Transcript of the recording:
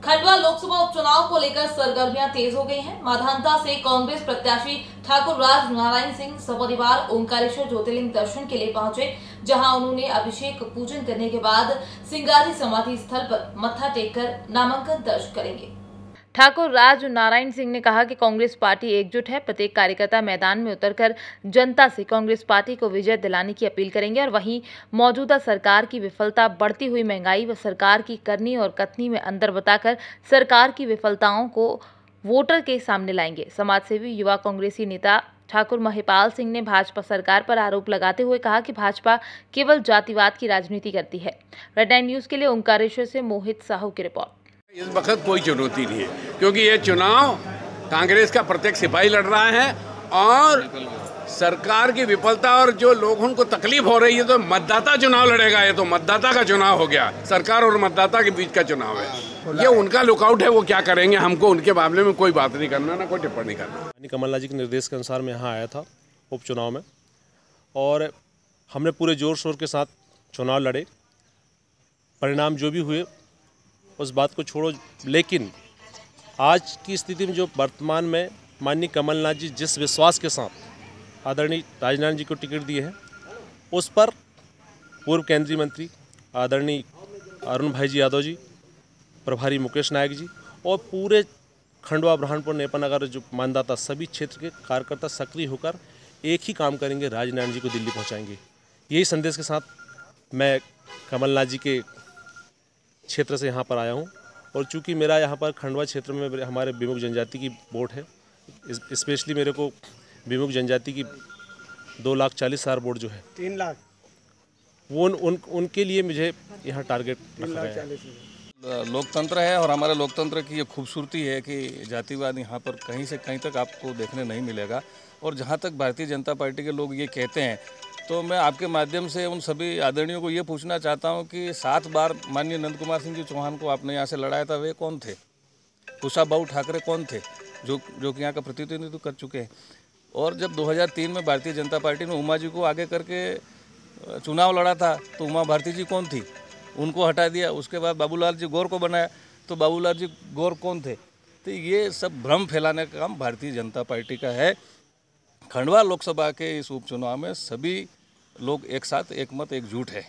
खंडवा लोकसभा उपचुनाव को लेकर सरगर्मियां तेज हो गई हैं। माधांता से कांग्रेस प्रत्याशी ठाकुर राज नारायण सिंह सपरिवार ओंकारेश्वर ज्योतिर्लिंग दर्शन के लिए पहुंचे, जहां उन्होंने अभिषेक पूजन करने के बाद सिंगारी समाधि स्थल पर मत्था टेककर नामांकन दर्ज करेंगे। ठाकुर राज नारायण सिंह ने कहा कि कांग्रेस पार्टी एकजुट है। प्रत्येक कार्यकर्ता मैदान में उतरकर जनता से कांग्रेस पार्टी को विजय दिलाने की अपील करेंगे और वहीं मौजूदा सरकार की विफलता, बढ़ती हुई महंगाई व सरकार की करनी और कथनी में अंतर बताकर सरकार की विफलताओं को वोटर के सामने लाएंगे। समाजसेवी युवा कांग्रेसी नेता ठाकुर महिपाल सिंह ने भाजपा सरकार पर आरोप लगाते हुए कहा कि भाजपा केवल जातिवाद की राजनीति करती है। रेड लाइन न्यूज के लिए ओंकारेश्वर से मोहित साहू की रिपोर्ट। इस वक्त कोई चुनौती नहीं है, क्योंकि ये चुनाव कांग्रेस का प्रत्येक सिपाही लड़ रहा है और सरकार की विफलता और जो लोगों को तकलीफ हो रही है तो मतदाता चुनाव लड़ेगा। ये तो मतदाता का चुनाव हो गया, सरकार और मतदाता के बीच का चुनाव है। ये उनका लुकआउट है, वो क्या करेंगे हमको उनके मामले में कोई बात नहीं करना, ना कोई टिप्पणी करना। कमलनाथ जी के निर्देश के अनुसार मैं यहाँ आया था उपचुनाव में और हमने पूरे जोर शोर के साथ चुनाव लड़े। परिणाम जो भी हुए उस बात को छोड़ो, लेकिन आज की स्थिति में जो वर्तमान में माननीय कमलनाथ जी जिस विश्वास के साथ आदरणीय राजनारायण जी को टिकट दिए हैं, उस पर पूर्व केंद्रीय मंत्री आदरणीय अरुण भाई जी यादव जी, प्रभारी मुकेश नायक जी और पूरे खंडवा, ब्रह्मपुर, नेपानगर जो मतदाता सभी क्षेत्र के कार्यकर्ता सक्रिय होकर एक ही काम करेंगे, राजनारायण जी को दिल्ली पहुंचाएंगे। यही संदेश के साथ मैं कमलनाथ जी के क्षेत्र से यहाँ पर आया हूँ और चूँकि मेरा यहाँ पर खंडवा क्षेत्र में हमारे विमुख जनजाति की वोट है, स्पेशली मेरे को विमुख जनजाति की 2,40,000 वोट जो है 3 लाख वो उनके लिए मुझे यहाँ टारगेट रखा गया है। लोकतंत्र है और हमारे लोकतंत्र की ये खूबसूरती है कि जातिवाद यहाँ पर कहीं से कहीं तक आपको देखने नहीं मिलेगा। और जहाँ तक भारतीय जनता पार्टी के लोग ये कहते हैं, तो मैं आपके माध्यम से उन सभी आदरणियों को ये पूछना चाहता हूँ कि 7 बार माननीय नंद कुमार सिंह जी चौहान को आपने यहाँ से लड़ाया था, वे कौन थे? कुशाभाऊ ठाकरे कौन थे जो कि यहाँ का प्रतिनिधित्व कर चुके हैं? और जब 2003 में भारतीय जनता पार्टी ने उमा जी को आगे करके चुनाव लड़ा था, तो उमा भारती जी कौन थी? उनको हटा दिया। उसके बाद बाबूलाल जी गौर को बनाया, तो बाबूलाल जी गौर कौन थे? तो ये सब भ्रम फैलाने का काम भारतीय जनता पार्टी का है। खंडवा लोकसभा के इस उपचुनाव में सभी लोग एक साथ, एक मत, एकजुट है।